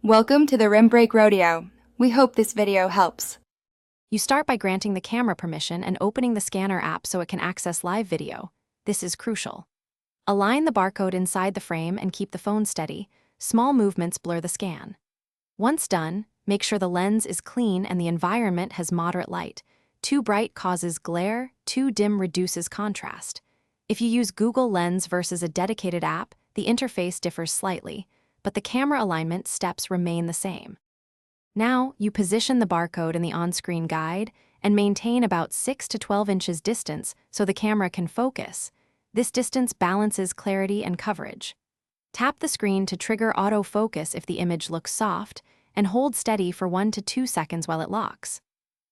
Welcome to the Rim Break Rodeo. We hope this video helps. You start by granting the camera permission and opening the scanner app so it can access live video. This is crucial. Align the barcode inside the frame and keep the phone steady. Small movements blur the scan. Once done, make sure the lens is clean and the environment has moderate light. Too bright causes glare, too dim reduces contrast. If you use Google Lens versus a dedicated app, the interface differs slightly, but the camera alignment steps remain the same. Now, you position the barcode in the on-screen guide and maintain about 6 to 12 inches distance so the camera can focus. This distance balances clarity and coverage. Tap the screen to trigger autofocus if the image looks soft, and hold steady for 1 to 2 seconds while it locks.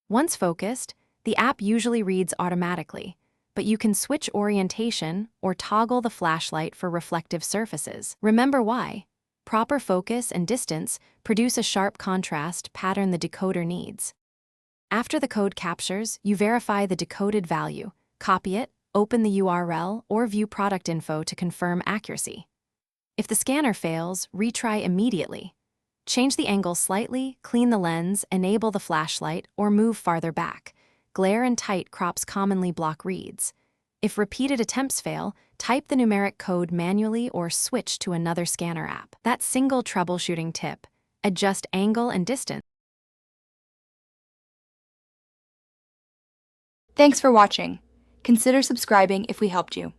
Once focused, the app usually reads automatically, but you can switch orientation or toggle the flashlight for reflective surfaces. Remember why? Proper focus and distance produce a sharp contrast pattern the decoder needs. After the code captures, you verify the decoded value, copy it, open the URL, or view product info to confirm accuracy. If the scanner fails, retry immediately. Change the angle slightly, clean the lens, enable the flashlight, or move farther back. Glare and tight crops commonly block reads. If repeated attempts fail, type the numeric code manually or switch to another scanner app. That single troubleshooting tip: adjust angle and distance. Thanks for watching. Consider subscribing if we helped you.